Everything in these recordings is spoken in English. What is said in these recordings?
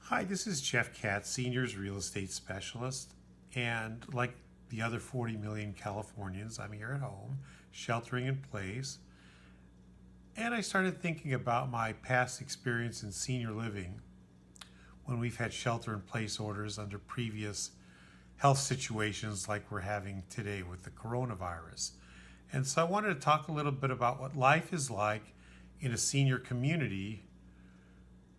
Hi, this is Jeff Katz, Seniors Real Estate Specialist. And like the other 40 million Californians, I'm here at home, sheltering in place. And I started thinking about my past experience in senior living when we've had shelter in place orders under previous health situations like we're having today with the coronavirus. And so I wanted to talk a little bit about what life is like in a senior community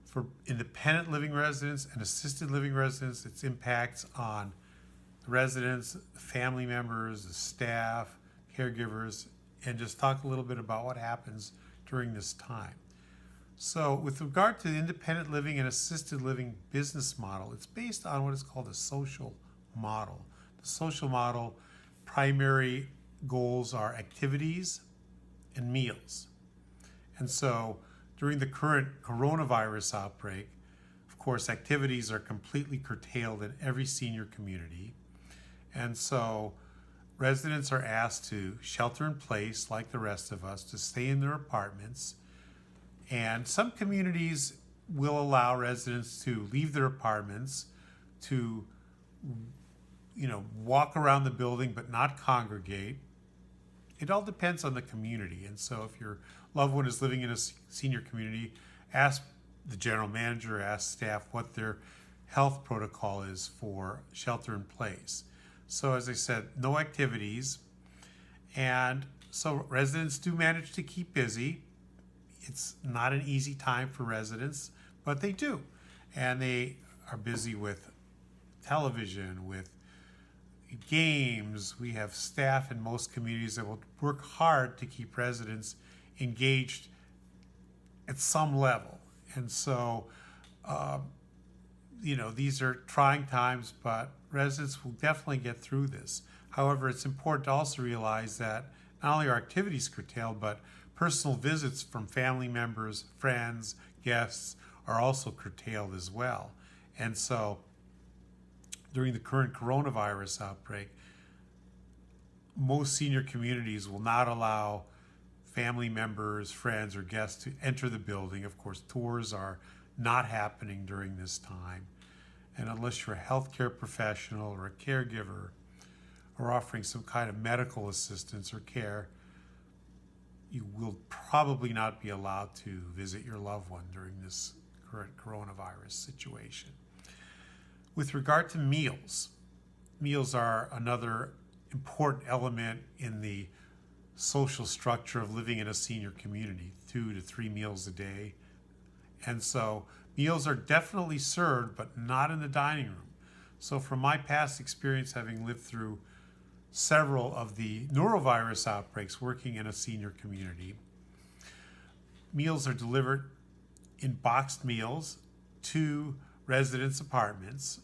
for independent living residents and assisted living residents, its impacts on the residents, family members, the staff, caregivers, and just talk a little bit about what happens during this time. So with regard to the independent living and assisted living business model, it's based on what is called a social model. The social model primary goals are activities and meals. And so during the current coronavirus outbreak, of course, activities are completely curtailed in every senior community. And so residents are asked to shelter in place like the rest of us, to stay in their apartments. And some communities will allow residents to leave their apartments, to walk around the building but not congregate. It all depends on the community. And so if your loved one is living in a senior community, ask the general manager, ask staff what their health protocol is for shelter in place. So as I said, no activities. And so residents do manage to keep busy. It's not an easy time for residents, but they do. And they are busy with television, with games. We have staff in most communities that will work hard to keep residents engaged at some level. And so, these are trying times, but residents will definitely get through this. However, it's important to also realize that not only are activities curtailed, but personal visits from family members, friends, guests are also curtailed as well. And so, during the current coronavirus outbreak, most senior communities will not allow family members, friends, or guests to enter the building. Of course, tours are not happening during this time. And unless you're a healthcare professional or a caregiver or offering some kind of medical assistance or care, you will probably not be allowed to visit your loved one during this current coronavirus situation. With regard to meals, meals are another important element in the social structure of living in a senior community, 2 to 3 meals a day. And so meals are definitely served, but not in the dining room. So from my past experience, having lived through several of the norovirus outbreaks working in a senior community, meals are delivered in boxed meals to residents' apartments,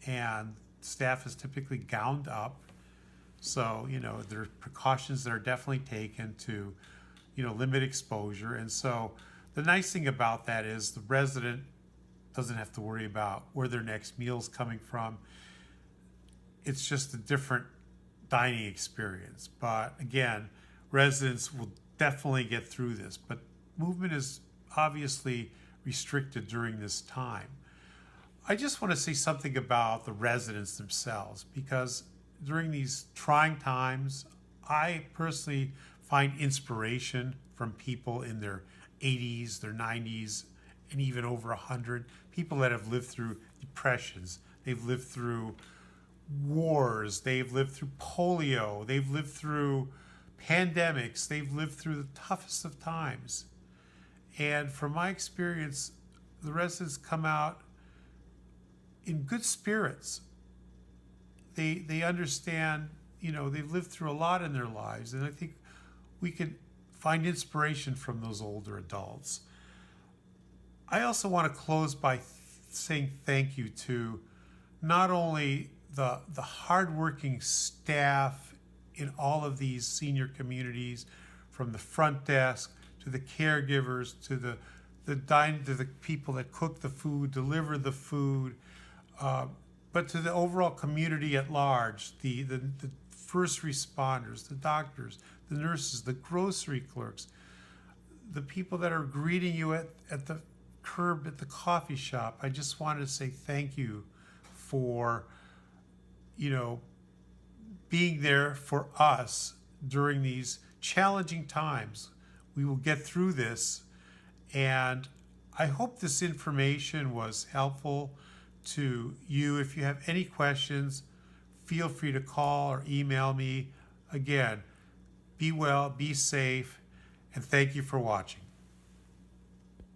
and staff is typically gowned up. So, there are precautions that are definitely taken to, limit exposure. And so the nice thing about that is the resident doesn't have to worry about where their next meal is coming from. It's just a different dining experience. But again, residents will definitely get through this. But movement is obviously restricted during this time. I just want to say something about the residents themselves, because during these trying times, I personally find inspiration from people in their 80s, their 90s, and even over 100, people that have lived through depressions, they've lived through wars, they've lived through polio, they've lived through pandemics, they've lived through the toughest of times. And from my experience, the residents come out in good spirits. They understand, they've lived through a lot in their lives, and I think we could find inspiration from those older adults. I also want to close by saying thank you to not only the hardworking staff in all of these senior communities, from the front desk to the caregivers to the people that cook the food, deliver the food, but to the overall community at large, the first responders, the doctors, the nurses, the grocery clerks, the people that are greeting you at the curb at the coffee shop, I just wanted to say thank you for, being there for us during these challenging times. We will get through this, and I hope this information was helpful to you. If you have any questions, feel free to call or email me. Again, be well, be safe, and thank you for watching.